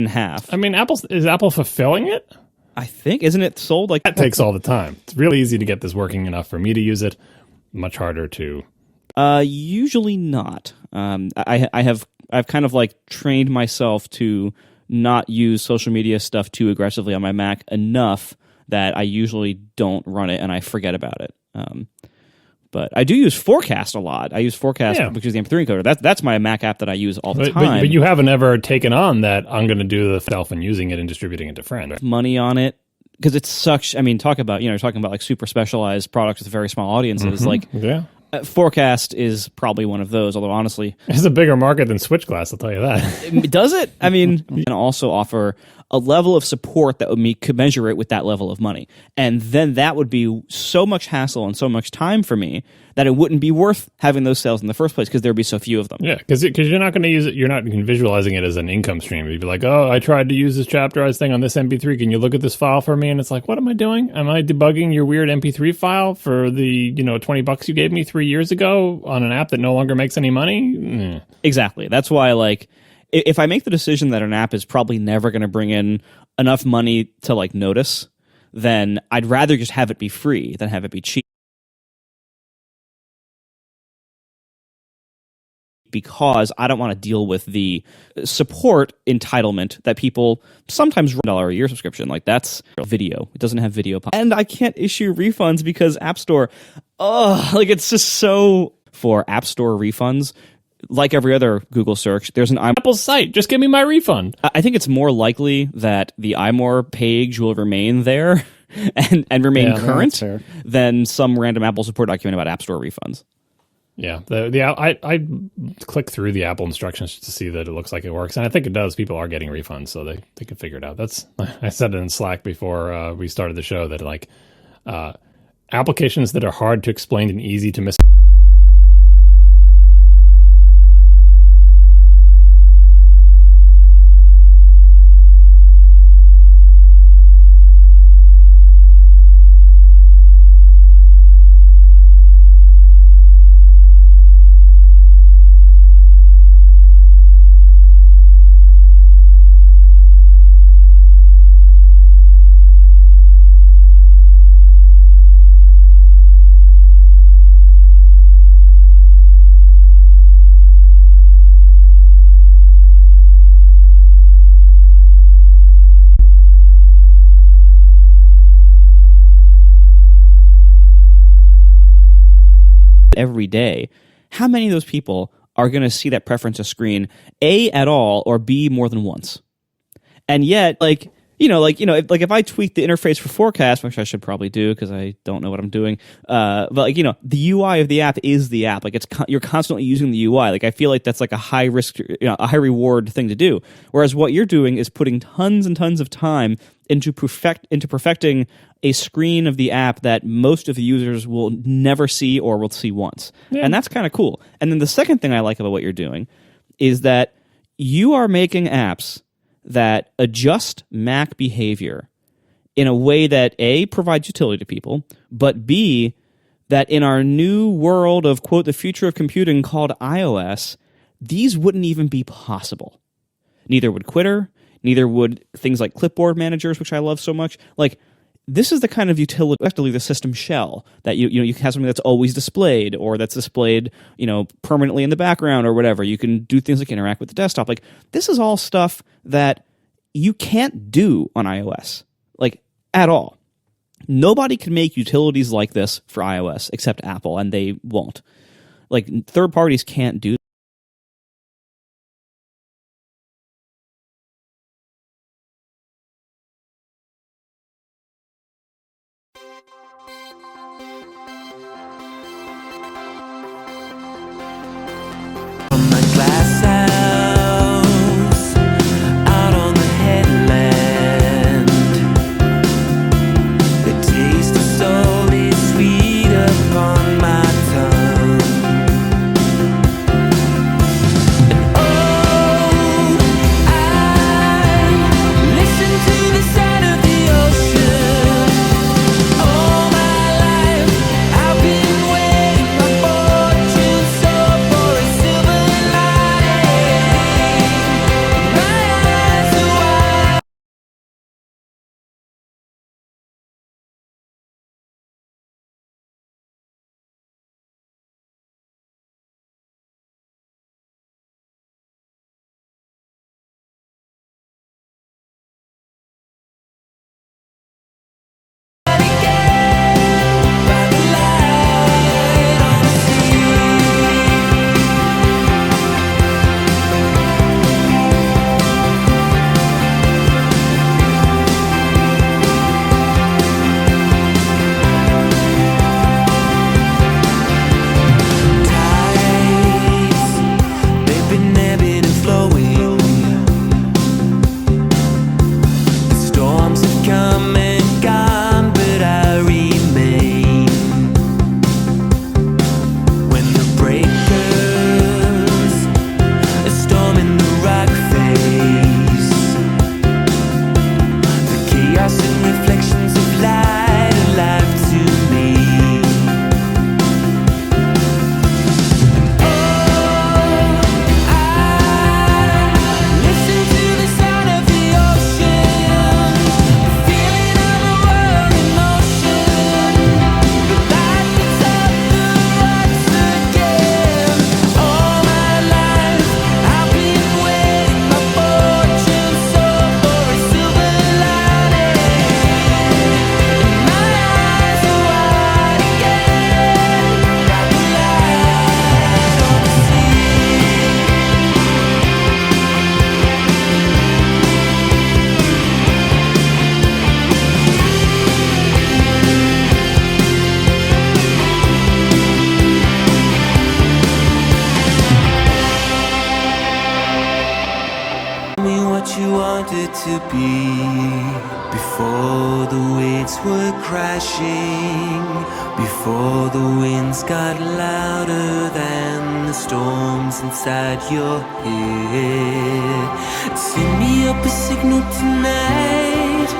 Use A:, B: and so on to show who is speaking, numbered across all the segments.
A: in half.
B: I mean, is Apple fulfilling it?
A: I think, isn't it sold like
B: that? Takes all the time. It's really easy to get this working enough for me to use it. Much harder to.
A: Usually not. I've kind of like trained myself to not use social media stuff too aggressively on my Mac enough that I usually don't run it and I forget about it. But I do use Forecast a lot. I use Forecast because of the MP3 encoder. That's my Mac app that I use all the time.
B: But you haven't ever taken on that I'm going to do the self and using it and distributing it to friends.
A: Money on it. Because it's such, I mean, talking about like super specialized products with very small audiences. Forecast is probably one of those, although honestly...
B: It's a bigger market than Switchglass, I'll tell you that.
A: Does it? I mean, and also offer a level of support that would could measure it with that level of money. And then that would be so much hassle and so much time for me that it wouldn't be worth having those sales in the first place because there'd be so few of them.
B: Yeah, because you're not going to use it, you're not visualizing it as an income stream. You'd be like, oh, I tried to use this chapterized thing on this MP3. Can you look at this file for me? And it's like, what am I doing? Am I debugging your weird MP3 file for the $20 you gave me 3 years ago on an app that no longer makes any money?
A: Exactly. That's why, if I make the decision that an app is probably never going to bring in enough money to notice, then I'd rather just have it be free than have it be cheap. Because I don't want to deal with the support entitlement that people sometimes $1 a year subscription. That's video. It doesn't have video. And I can't issue refunds because App Store, it's just so... For App Store refunds, like every other Google search, there's an
B: Apple site. Just give me my refund.
A: I think it's more likely that the iMore page will remain there and remain current than some random Apple support document about App Store refunds.
B: Yeah, I click through the Apple instructions to see that it looks like it works, and I think it does. People are getting refunds, so they can figure it out. I said it in Slack before we started the show that applications that are hard to explain and easy to miss.
A: Every day, how many of those people are going to see that preferences screen A, at all, or B, more than once? And yet, if I tweak the interface for Forecast, which I should probably do because I don't know what I'm doing, the UI of the app is the app. You're constantly using the UI. I feel like that's a high risk, a high reward thing to do. Whereas what you're doing is putting tons and tons of time into perfecting a screen of the app that most of the users will never see or will see once. Yeah. And that's kind of cool. And then the second thing I like about what you're doing is that you are making apps that adjust Mac behavior in a way that A, provides utility to people, but B, that in our new world of, quote, the future of computing called iOS, these wouldn't even be possible. Neither would Quitter, neither would things like clipboard managers, which I love so much. This is the kind of utility, effectively the system shell, that you have something that's always displayed or that's displayed, permanently in the background or whatever. You can do things like interact with the desktop. This is all stuff that you can't do on iOS, at all. Nobody can make utilities like this for iOS except Apple, and they won't. Third parties can't do
C: reflections of light and life to me. You wanted to be before the waves were crashing, before the winds got louder than the storms inside your head. Send me up a signal tonight.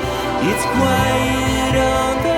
C: It's quiet on the